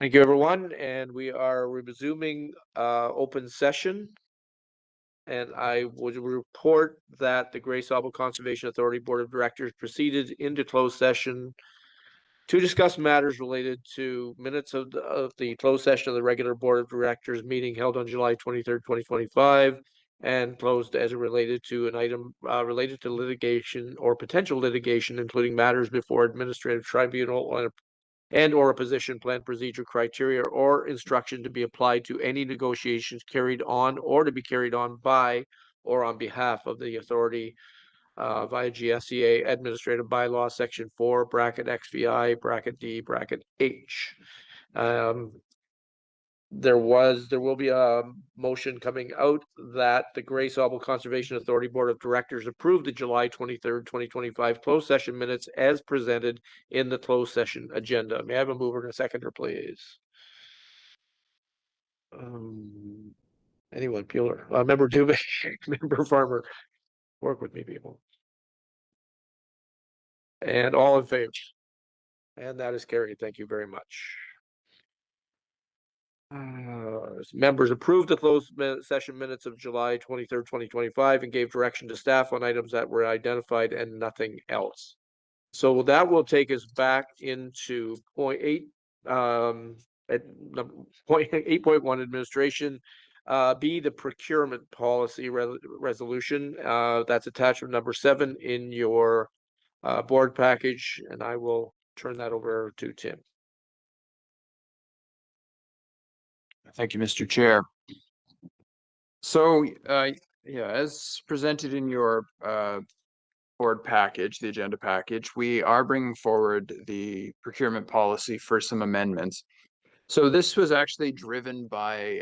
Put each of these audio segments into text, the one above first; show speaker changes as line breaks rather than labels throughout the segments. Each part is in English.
Thank you, everyone, and we are resuming open session. And I would report that the Sauble Conservation Authority Board of Directors proceeded into closed session to discuss matters related to minutes of the closed session of the regular Board of Directors meeting held on July 23rd, 2025, and closed as related to an item related to litigation or potential litigation, including matters before administrative tribunal and/or a position plan, procedure, criteria, or instruction to be applied to any negotiations carried on or to be carried on by or on behalf of the authority via GSEA Administrative Bylaw Section 4, bracket XVI, bracket D, bracket H. There will be a motion coming out that the Sauble Conservation Authority Board of Directors approved the July 23rd, 2025 closed session minutes as presented in the closed session agenda. May I have a mover and a seconder, please? Anyone, Peeler, Member Dubé, Member Farmer, work with me, people. And all in favor? And that is carried. Thank you very much. Members approved the closed session minutes of July 23rd, 2025, and gave direction to staff on items that were identified and nothing else. So that will take us back into point 8, at point 8.1 administration. B, the procurement policy resolution. That's attachment number 7 in your board package, and I will turn that over to Tim.
Thank you, Mr. Chair. So, yeah, as presented in your board package, the agenda package, we are bringing forward the procurement policy for some amendments. So this was actually driven by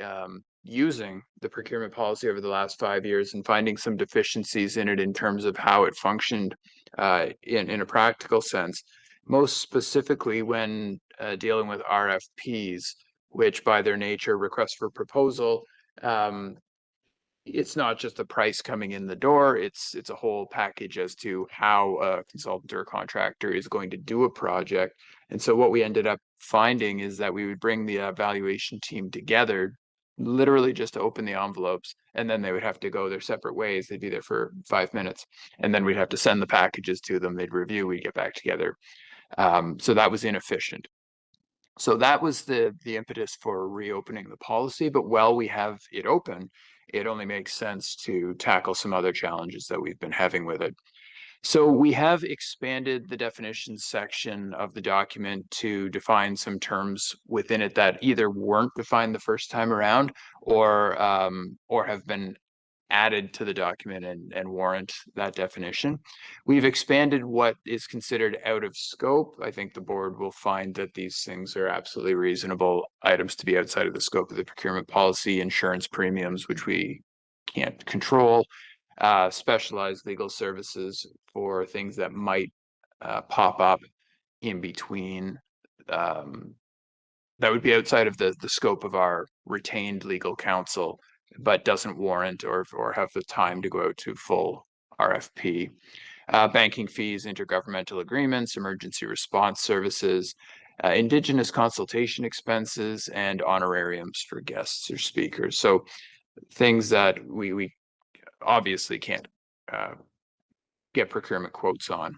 using the procurement policy over the last 5 years and finding some deficiencies in it in terms of how it functioned in a practical sense, most specifically when dealing with RFPs, which by their nature, requests for proposal, it's not just the price coming in the door, it's a whole package as to how a consultant or a contractor is going to do a project. And so what we ended up finding is that we would bring the evaluation team together, literally just to open the envelopes, and then they would have to go their separate ways. They'd be there for 5 minutes, and then we'd have to send the packages to them. They'd review, we'd get back together. So that was inefficient. So that was the impetus for reopening the policy. But while we have it open, it only makes sense to tackle some other challenges that we've been having with it. So we have expanded the definitions section of the document to define some terms within it that either weren't defined the first time around or have been added to the document and warrant that definition. We've expanded what is considered out of scope. I think the board will find that these things are absolutely reasonable items to be outside of the scope of the procurement policy, insurance premiums, which we can't control, specialized legal services for things that might pop up in between. That would be outside of the scope of our retained legal counsel, but doesn't warrant or have the time to go out to full RFP. Banking fees, intergovernmental agreements, emergency response services, Indigenous consultation expenses, and honorariums for guests or speakers. So things that we obviously can't get procurement quotes on.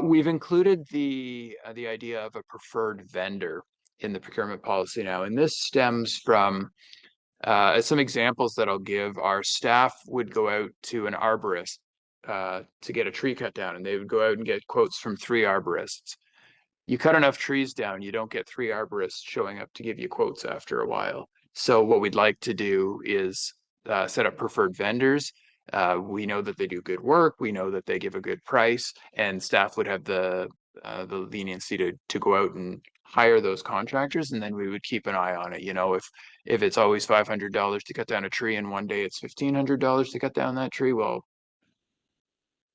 We've included the idea of a preferred vendor in the procurement policy now, and this stems from some examples that I'll give. Our staff would go out to an arborist to get a tree cut down, and they would go out and get quotes from 3 arborists. You cut enough trees down, you don't get 3 arborists showing up to give you quotes after a while. So what we'd like to do is set up preferred vendors. We know that they do good work, we know that they give a good price, and staff would have the leniency to go out and hire those contractors, and then we would keep an eye on it. You know, if it's always $500 to cut down a tree and one day it's $1,500 to cut down that tree, well,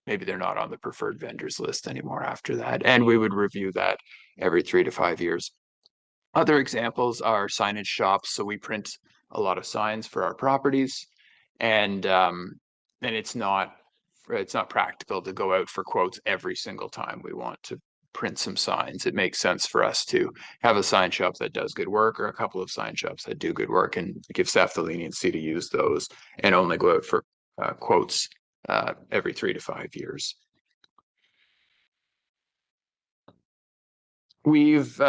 maybe they're not on the preferred vendors list anymore after that. And we would review that every 3 to 5 years. Other examples are signage shops. So we print a lot of signs for our properties, and it's not practical to go out for quotes every single time we want to print some signs. It makes sense for us to have a sign shop that does good work or a couple of sign shops that do good work and give staff the leniency to use those and only go out for quotes every 3 to 5 years. We've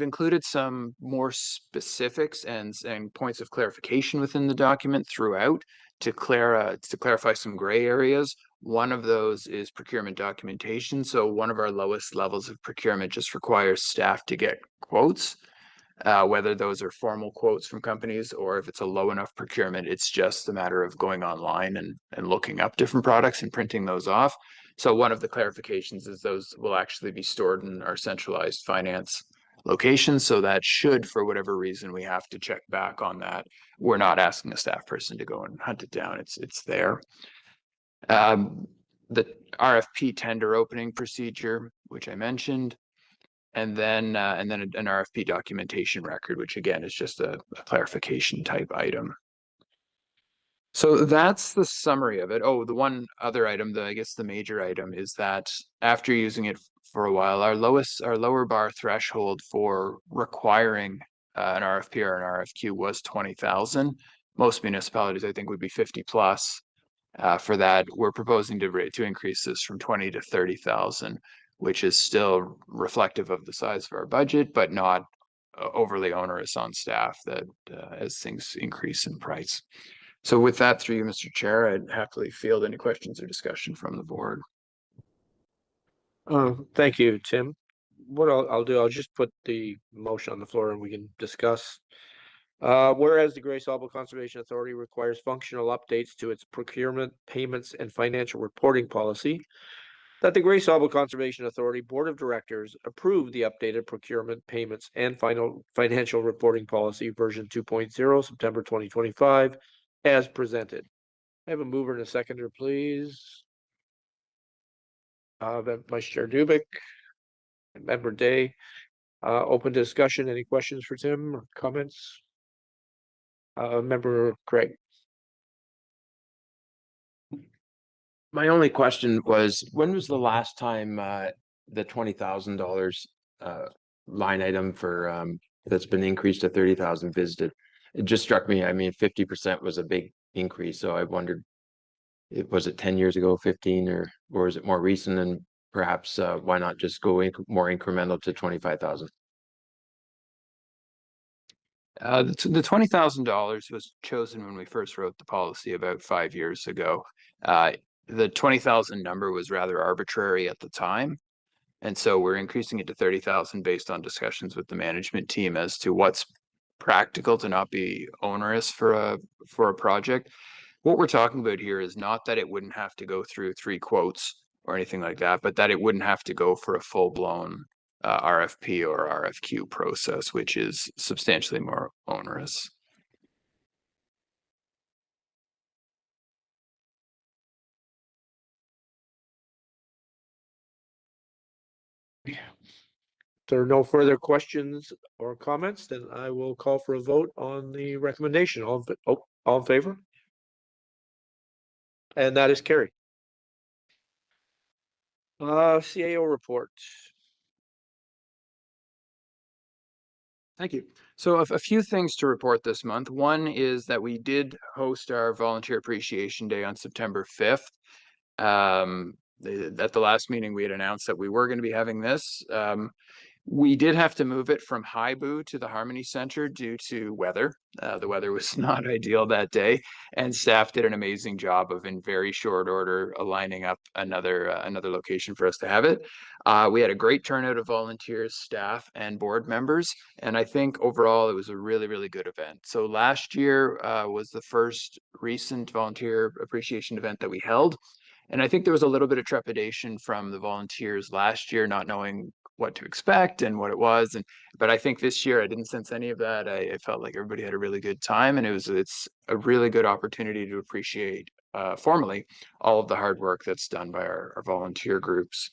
included some more specifics and points of clarification within the document throughout to clarify some gray areas. One of those is procurement documentation. So one of our lowest levels of procurement just requires staff to get quotes, whether those are formal quotes from companies or if it's a low enough procurement, it's just a matter of going online and looking up different products and printing those off. So one of the clarifications is those will actually be stored in our centralized finance location. So that should, for whatever reason, we have to check back on that, we're not asking a staff person to go and hunt it down. It's there. The RFP tender opening procedure, which I mentioned, and then an RFP documentation record, which again is just a clarification type item. So that's the summary of it. Oh, the one other item, I guess the major item is that after using it for a while, our lower bar threshold for requiring an RFP or an RFQ was 20,000. Most municipalities, I think, would be 50 plus. For that, we're proposing to increase this from 20 to 30,000, which is still reflective of the size of our budget, but not overly onerous on staff that as things increase in price. So with that, through you, Mr. Chair, I'd happily field any questions or discussion from the board.
Thank you, Tim. What I'll do, I'll just put the motion on the floor and we can discuss. Whereas the Gray Sauble Conservation Authority requires functional updates to its procurement, payments, and financial reporting policy, that the Gray Sauble Conservation Authority Board of Directors approve the updated procurement, payments, and financial reporting policy version 2.0, September 2025, as presented. I have a mover and a seconder, please. Vice Chair Dubik, Member Day. Open discussion. Any questions for Tim or comments? Member Craig.
My only question was, when was the last time the $20,000 line item for that's been increased to 30,000 visited? It just struck me. I mean, 50% was a big increase, so I wondered, was it 10 years ago, 15, or is it more recent? And perhaps why not just go more incremental to 25,000?
The $20,000 was chosen when we first wrote the policy about 5 years ago. The 20,000 number was rather arbitrary at the time. And so we're increasing it to 30,000 based on discussions with the management team as to what's practical to not be onerous for a project. What we're talking about here is not that it wouldn't have to go through 3 quotes or anything like that, but that it wouldn't have to go for a full-blown RFP or RFQ process, which is substantially more onerous.
If there are no further questions or comments, then I will call for a vote on the recommendation. All in favor? And that is carried. CAO report.
Thank you. So a few things to report this month. One is that we did host our Volunteer Appreciation Day on September 5th. At the last meeting, we had announced that we were going to be having this. We did have to move it from Highboo to the Harmony Center due to weather. The weather was not ideal that day, and staff did an amazing job of, in very short order, aligning up another location for us to have it. We had a great turnout of volunteers, staff, and board members, and I think overall it was a really, really good event. So last year was the first recent volunteer appreciation event that we held. And I think there was a little bit of trepidation from the volunteers last year, not knowing what to expect and what it was. But I think this year I didn't sense any of that. I felt like everybody had a really good time, and it's a really good opportunity to appreciate formally all of the hard work that's done by our volunteer groups.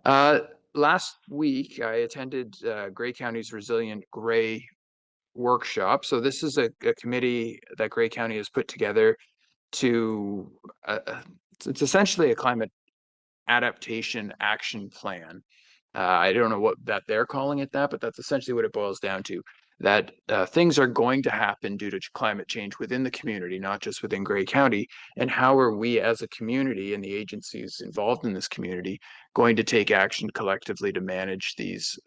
Last week I attended Grey County's Resilient Grey workshop. So this is a committee that Grey County has put together to it's essentially a climate adaptation action plan. I don't know what that they're calling it that, but that's essentially what it boils down to. That things are going to happen due to climate change within the community, not just within Grey County. And how are we as a community and the agencies involved in this community going to take action collectively to manage these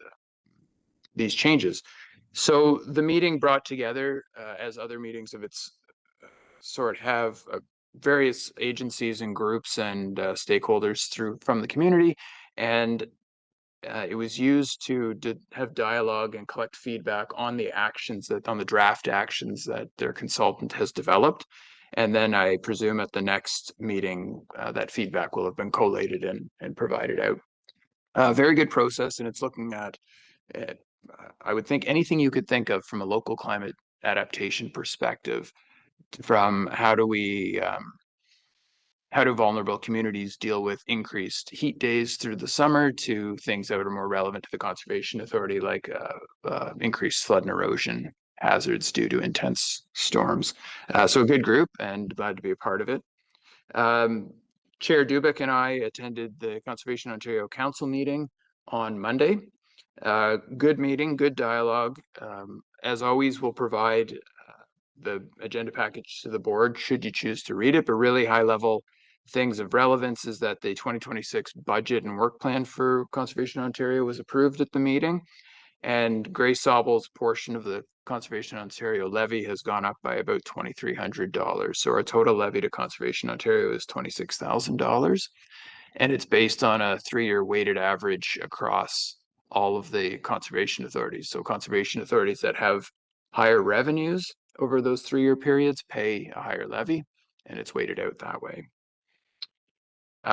changes? So the meeting brought together, as other meetings of its sort have, various agencies and groups and stakeholders from the community, and it was used to have dialogue and collect feedback on the draft actions that their consultant has developed. And then I presume at the next meeting, that feedback will have been collated and provided out. Very good process, and it's looking at, uh, I would think anything you could think of from a local climate adaptation perspective, from how do vulnerable communities deal with increased heat days through the summer to things that are more relevant to the Conservation Authority, like increased flood and erosion hazards due to intense storms. So a good group, and glad to be a part of it. Chair Dubik and I attended the Conservation Ontario Council meeting on Monday. Good meeting, good dialogue. As always, we'll provide the agenda package to the board should you choose to read it, but really high level things of relevance is that the 2026 budget and work plan for Conservation Ontario was approved at the meeting, and Grace Sauble's portion of the Conservation Ontario levy has gone up by about $2,300. So our total levy to Conservation Ontario is $26,000, and it's based on a 3-year weighted average across all of the conservation authorities. So conservation authorities that have higher revenues over those 3-year periods pay a higher levy, and it's weighted out that way.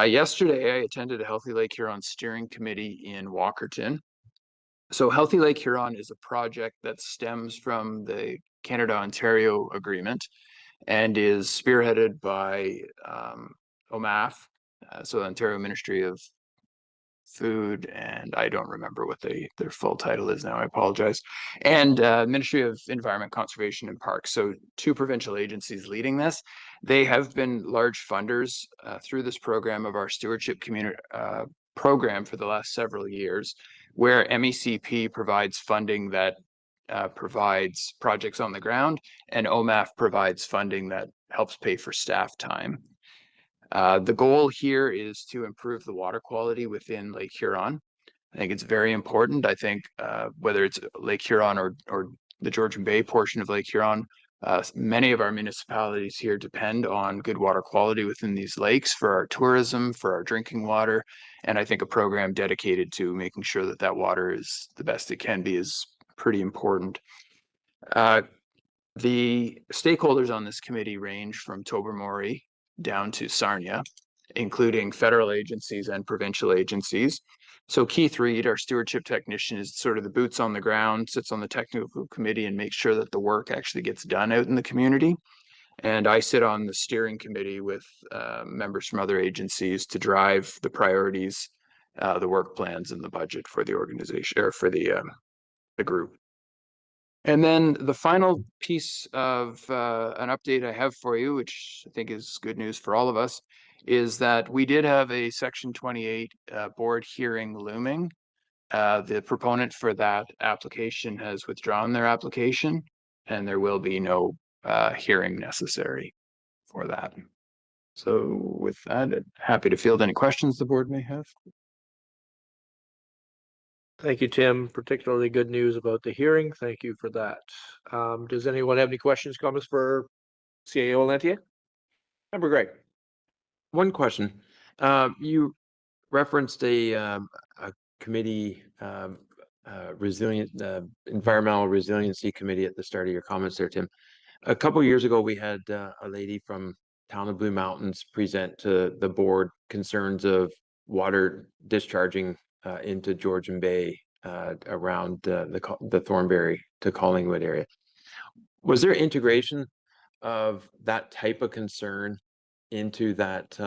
Yesterday, I attended a Healthy Lake Huron steering committee in Walkerton. So Healthy Lake Huron is a project that stems from the Canada-Ontario agreement and is spearheaded by OMAF, so the Ontario Ministry of Food, and I don't remember what their full title is now, I apologize, and Ministry of Environment, Conservation and Parks. So 2 provincial agencies leading this. They have been large funders through this program of our stewardship community program for the last several years, where MECP provides funding that provides projects on the ground, and OMAF provides funding that helps pay for staff time. The goal here is to improve the water quality within Lake Huron. I think it's very important. I think whether it's Lake Huron or the Georgian Bay portion of Lake Huron, many of our municipalities here depend on good water quality within these lakes for our tourism, for our drinking water. And I think a program dedicated to making sure that that water is the best it can be is pretty important. The stakeholders on this committee range from Tobermory down to Sarnia, including federal agencies and provincial agencies. So Keith Reed, our stewardship technician, is sort of the boots on the ground, sits on the technical committee and makes sure that the work actually gets done out in the community. And I sit on the steering committee with members from other agencies to drive the priorities, the work plans, and the budget for the organization or for the group. And then the final piece of an update I have for you, which I think is good news for all of us, is that we did have a Section 28 board hearing looming. The proponent for that application has withdrawn their application, and there will be no hearing necessary for that. So with that, happy to field any questions the board may have.
Thank you, Tim. Particularly good news about the hearing. Thank you for that. Does anyone have any questions, comments for CAO Lantier? Member Gray.
One question. You referenced a committee, environmental resiliency committee at the start of your comments there, Tim. A couple years ago, we had a lady from town of Blue Mountains present to the board concerns of water discharging into Georgian Bay around the Thornbury to Collingwood area. Was there integration of that type of concern into that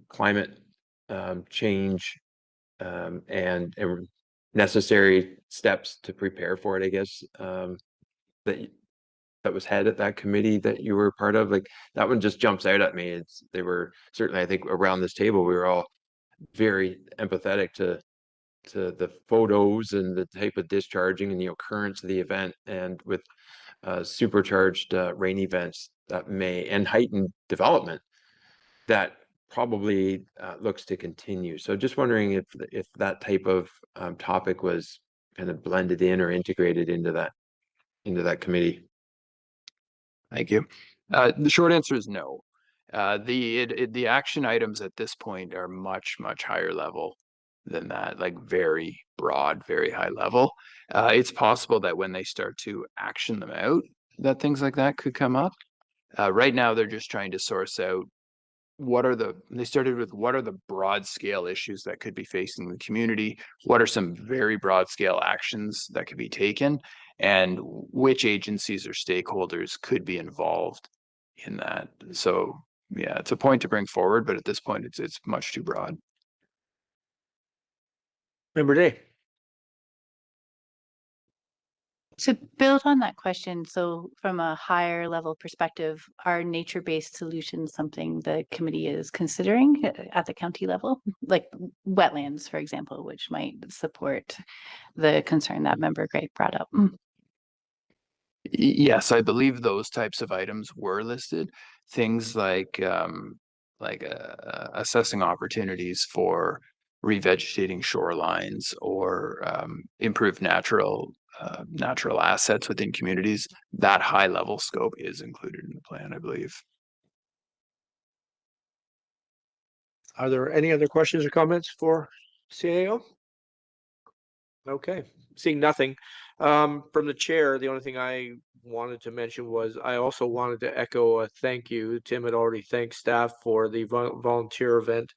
climate change and necessary steps to prepare for it, I guess, that was had at that committee that you were part of? Like, that one just jumps out at me. They were certainly, I think, around this table, we were all very empathetic to the photos and the type of discharging and the occurrence of the event, and with supercharged rain events that may and heightened development that probably looks to continue. So just wondering if that type of topic was kind of blended in or integrated into that committee.
Thank you. The short answer is no. The action items at this point are much higher level than that, like very broad, very high level. It's possible that when they start to action them out, that things like that could come up. Right now, they're just trying to source out they started with what are the broad scale issues that could be facing the community? What are some very broad scale actions that could be taken? And which agencies or stakeholders could be involved in that? So yeah, it's a point to bring forward, but at this point it's much too broad.
Member Day.
To build on that question, so from a higher level perspective, are nature-based solutions something the committee is considering at the county level? Like wetlands, for example, which might support the concern that member Greg brought up.
Yes, I believe those types of items were listed. Things like assessing opportunities for revegetating shorelines or improve natural assets within communities. That high level scope is included in the plan, I believe.
Are there any other questions or comments for CAO? Okay, seeing nothing. From the chair, the only thing I wanted to mention was I also wanted to echo a thank you. Tim had already thanked staff for the volunteer event.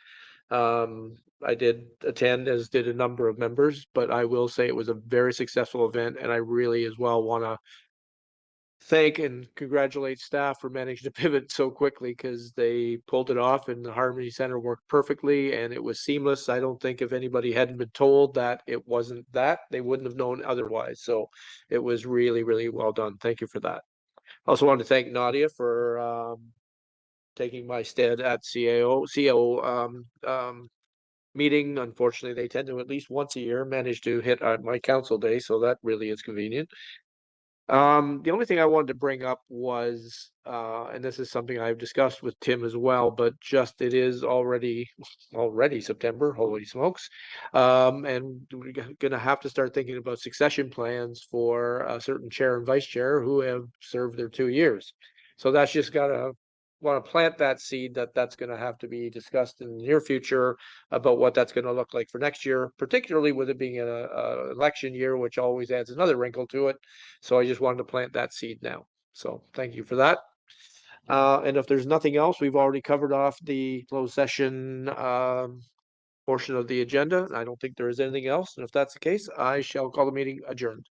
I did attend, as did a number of members, but I will say it was a very successful event, and I really as well want to thank and congratulate staff for managing to pivot so quickly, because they pulled it off and the Harmony Center worked perfectly and it was seamless. I don't think if anybody hadn't been told that it wasn't that, they wouldn't have known otherwise. So it was really, really well done. Thank you for that. I also want to thank Nadia for taking my stead at CAO meeting. Unfortunately, they tend to at least once a year manage to hit my council day, so that really is convenient. The only thing I wanted to bring up was, and this is something I've discussed with Tim as well, but just it is already September, holy smokes. And we're gonna have to start thinking about succession plans for a certain chair and vice chair who have served their 2 years. So that's just want to plant that seed that that's going to have to be discussed in the near future about what that's going to look like for next year, particularly with it being a election year, which always adds another wrinkle to it. So I just wanted to plant that seed now. So thank you for that. And if there's nothing else, we've already covered off the closed session portion of the agenda. I don't think there is anything else. And if that's the case, I shall call the meeting adjourned.